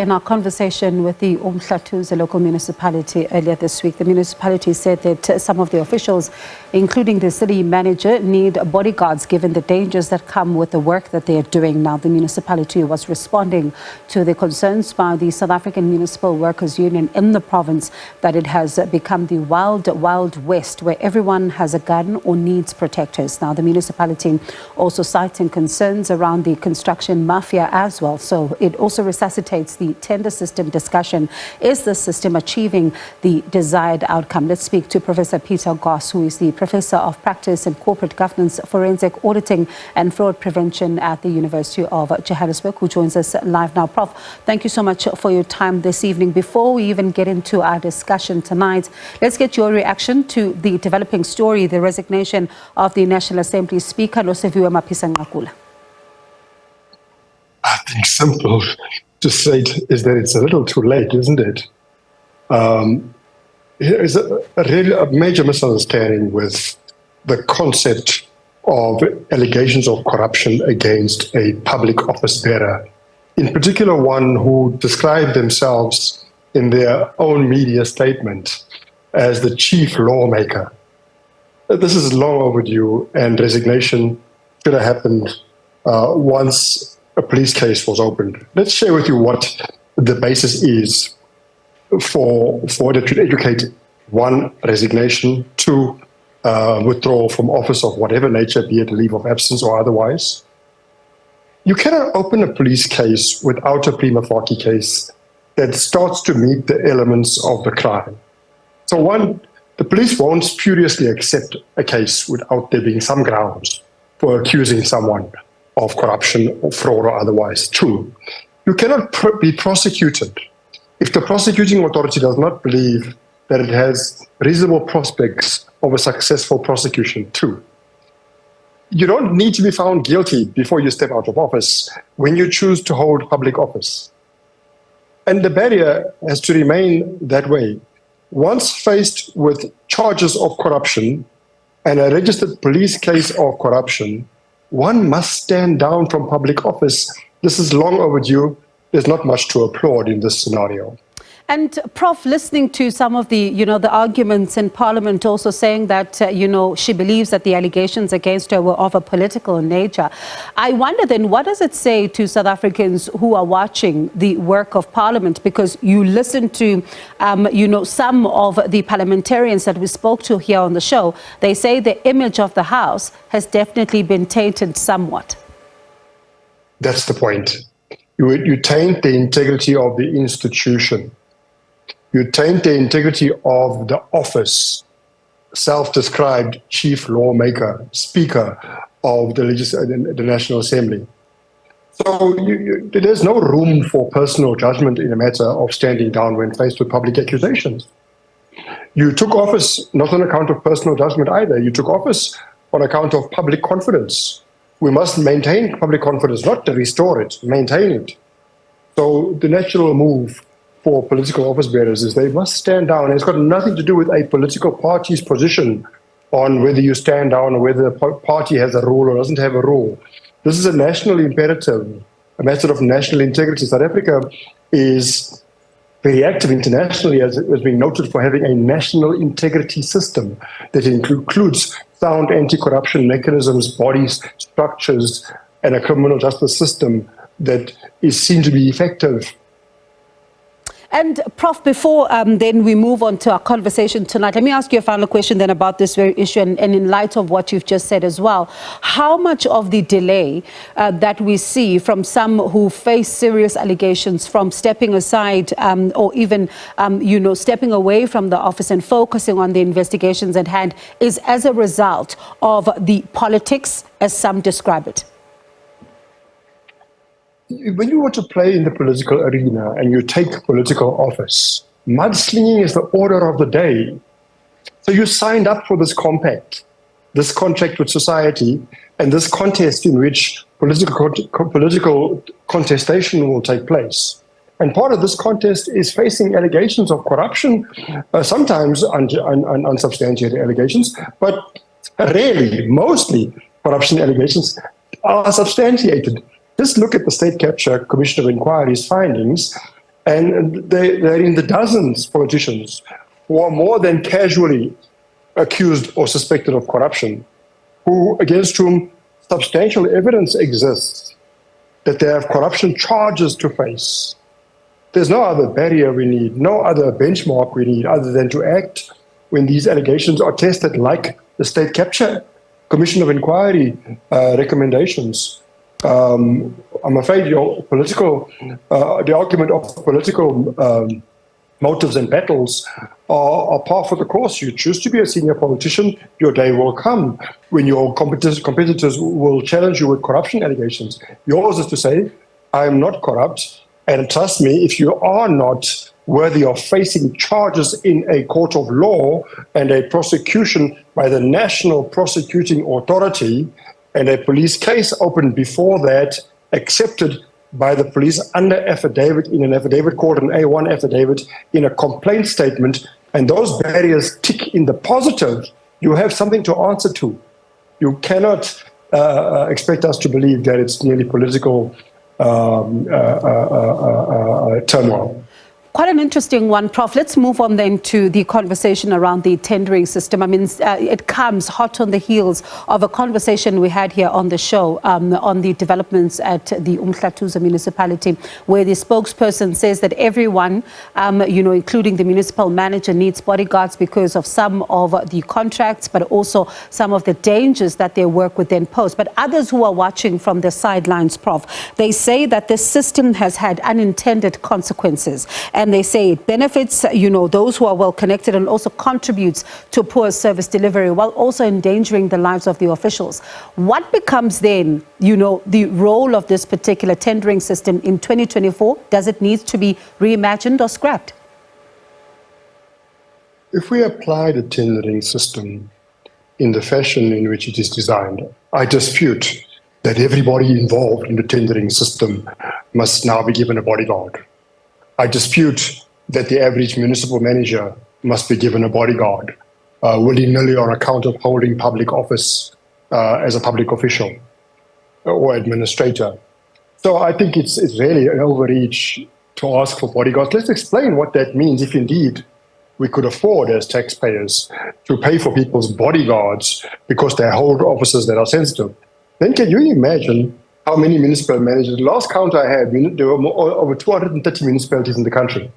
In our conversation with the uMhlathuze local municipality earlier this week, the municipality said that some of the officials, including the city manager, need bodyguards given the dangers that come with the work that they are doing. Now, the municipality was responding to the concerns by the South African Municipal Workers Union in the province that it has become the wild west where everyone has a gun or needs protectors. Now, the municipality also citing concerns around the construction mafia as well. So it also resuscitates the tender system discussion. Is the system achieving the desired outcome? Let's speak to Professor Peter Goss, who is the Professor of Practice in Corporate Governance, Forensic Auditing and Fraud Prevention at the University of Johannesburg, who joins us live now. Prof, thank you so much for your time this evening. Before we even get into our discussion tonight, let's get your reaction to the developing story, the resignation of the National Assembly Speaker, Loseviwe Mapisangakula. I think simple to say is that it's a little too late, isn't it? Here is a major misunderstanding with the concept of allegations of corruption against a public office bearer, in particular one who described themselves in their own media statement as the chief lawmaker. This is long overdue, and resignation should have happened once a police case was opened. Let's share with you what the basis is for that should educate: one, resignation; two, withdrawal from office of whatever nature, be it a leave of absence or otherwise. You cannot open a police case without a prima facie case that starts to meet the elements of the crime. So one, the police won't spuriously accept a case without there being some grounds for accusing someone of corruption or fraud or otherwise. Two, you cannot be prosecuted if the prosecuting authority does not believe that it has reasonable prospects of a successful prosecution. Two, you don't need to be found guilty before you step out of office when you choose to hold public office. And the barrier has to remain that way. Once faced with charges of corruption and a registered police case of corruption, one must stand down from public office. This is long overdue. There's not much to applaud in this scenario. And Prof, listening to some of the, the arguments in Parliament also saying that, she believes that the allegations against her were of a political nature. I wonder then, what does it say to South Africans who are watching the work of Parliament? Because you listen to, some of the parliamentarians that we spoke to here on the show, they say the image of the House has definitely been tainted somewhat. That's the point. You taint the integrity of the institution. You taint the integrity of the office, self-described chief lawmaker, speaker of the National Assembly. So there's no room for personal judgment in a matter of standing down when faced with public accusations. You took office not on account of personal judgment either. You took office on account of public confidence. We must maintain public confidence, not to restore it, maintain it. So the natural move for political office bearers is they must stand down. It's got nothing to do with a political party's position on whether you stand down or whether the party has a rule or doesn't have a rule. This is a national imperative, a matter of national integrity. South Africa is very active internationally, as being noted for having a national integrity system that includes sound anti-corruption mechanisms, bodies, structures, and a criminal justice system that is seen to be effective. And Prof, before then we move on to our conversation tonight, let me ask you a final question then about this very issue, and in light of what you've just said as well. How much of the delay that we see from some who face serious allegations from stepping aside or even, stepping away from the office and focusing on the investigations at hand is as a result of the politics, as some describe it? When you want to play in the political arena and you take political office, mudslinging is the order of the day. So you signed up for this compact, this contract with society, and this contest in which political contestation will take place. And part of this contest is facing allegations of corruption, sometimes unsubstantiated allegations, but rarely, mostly corruption allegations are substantiated. Just look at the State Capture Commission of Inquiry's findings And they're in the dozens, politicians, who are more than casually accused or suspected of corruption, against whom substantial evidence exists that they have corruption charges to face. There's no other barrier we need, no other benchmark we need other than to act when these allegations are tested, like the State Capture Commission of Inquiry recommendations. I'm afraid the argument of political motives and battles are par for the course. You choose to be a senior politician, your day will come when your competitors will challenge you with corruption allegations. Yours is to say, I'm not corrupt, and trust me, if you are not worthy of facing charges in a court of law and a prosecution by the National Prosecuting Authority, and a police case opened before that, accepted by the police under affidavit, in an affidavit called an A1 affidavit, in a complaint statement, and those barriers tick in the positive, you have something to answer to. You cannot expect us to believe that it's merely political turmoil. Quite an interesting one, Prof. Let's move on then to the conversation around the tendering system. I mean, it comes hot on the heels of a conversation we had here on the show on the developments at the uMhlathuze Municipality, where the spokesperson says that everyone, including the municipal manager, needs bodyguards because of some of the contracts, but also some of the dangers that their work would then pose. But others who are watching from the sidelines, Prof, they say that this system has had unintended consequences. And they say it benefits, those who are well connected, and also contributes to poor service delivery while also endangering the lives of the officials. What becomes then, the role of this particular tendering system in 2024? Does it need to be reimagined or scrapped? If we apply the tendering system in the fashion in which it is designed, I dispute that everybody involved in the tendering system must now be given a bodyguard. I dispute that the average municipal manager must be given a bodyguard willy-nilly on account of holding public office as a public official or administrator. So I think it's really an overreach to ask for bodyguards. Let's explain what that means if indeed we could afford as taxpayers to pay for people's bodyguards because they hold offices that are sensitive. Then can you imagine how many municipal managers? The last count I had, there were over 230 municipalities in the country.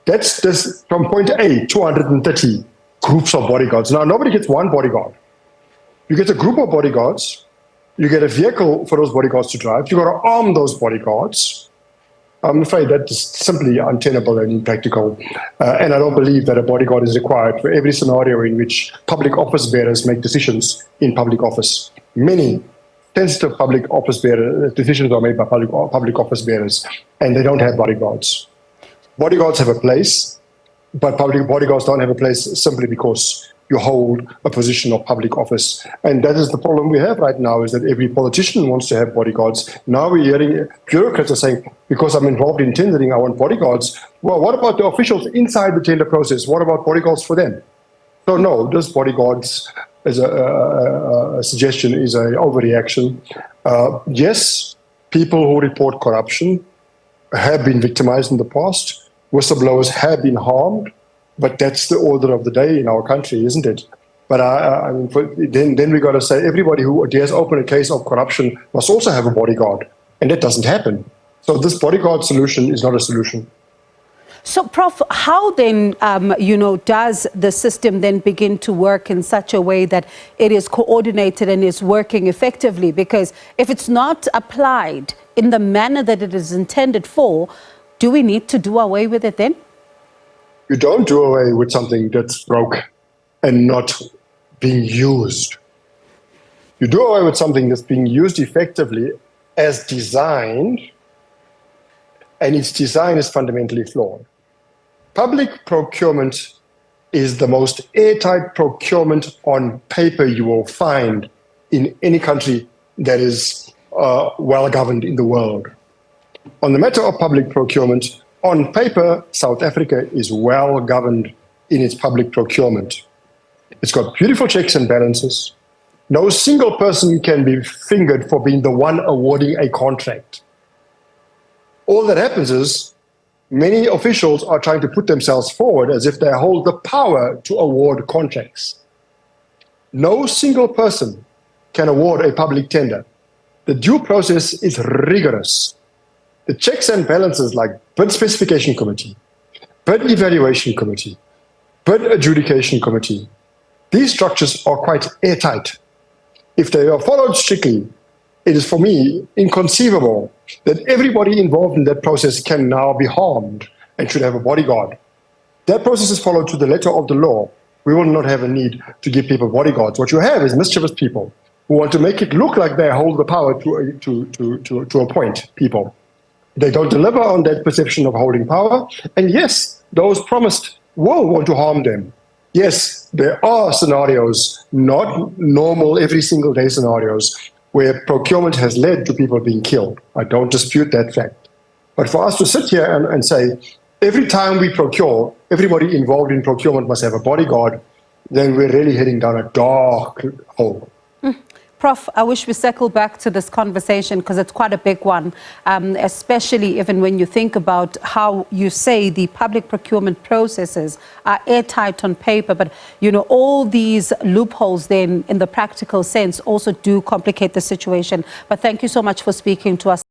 That's from point A, 230 groups of bodyguards. Now, nobody gets one bodyguard. You get a group of bodyguards, you get a vehicle for those bodyguards to drive, you've got to arm those bodyguards. I'm afraid that is simply untenable and impractical. And I don't believe that a bodyguard is required for every scenario in which public office bearers make decisions in public office. Many sensitive public office bearers, decisions are made by public office bearers, and they don't have bodyguards. Bodyguards have a place, but public bodyguards don't have a place simply because you hold a position of public office. And that is the problem we have right now, is that every politician wants to have bodyguards. Now we're hearing bureaucrats are saying, because I'm involved in tendering, I want bodyguards. Well, what about the officials inside the tender process? What about bodyguards for them? So no, this bodyguards as a suggestion is an overreaction. Yes, people who report corruption have been victimized in the past. Whistleblowers have been harmed, but that's the order of the day in our country, isn't it? But then we got to say everybody who dares open a case of corruption must also have a bodyguard, and that doesn't happen. So this bodyguard solution is not a solution. So, Prof, how then, does the system then begin to work in such a way that it is coordinated and is working effectively? Because if it's not applied in the manner that it is intended for, do we need to do away with it then? You don't do away with something that's broke and not being used. You do away with something that's being used effectively as designed, and its design is fundamentally flawed. Public procurement is the most airtight procurement on paper you will find in any country that is well governed in the world. On the matter of public procurement, on paper, South Africa is well governed in its public procurement. It's got beautiful checks and balances. No single person can be fingered for being the one awarding a contract. All that happens is Many officials are trying to put themselves forward as if they hold the power to award contracts. No single person can award a public tender. The due process is rigorous. The checks and balances like bid specification committee, bid evaluation committee, bid adjudication committee, these structures are quite airtight. If they are followed strictly, it is for me inconceivable that everybody involved in that process can now be harmed and should have a bodyguard. That process is followed to the letter of the law. We will not have a need to give people bodyguards. What you have is mischievous people who want to make it look like they hold the power to appoint people. They don't deliver on that perception of holding power. And yes, those promised will want to harm them. Yes, there are scenarios, not normal every single day scenarios, where procurement has led to people being killed. I don't dispute that fact. But for us to sit here and say, every time we procure, everybody involved in procurement must have a bodyguard, then we're really heading down a dark hole. Prof, I wish we circle back to this conversation because it's quite a big one, especially even when you think about how you say the public procurement processes are airtight on paper, but you know all these loopholes then in the practical sense also do complicate the situation. But thank you so much for speaking to us.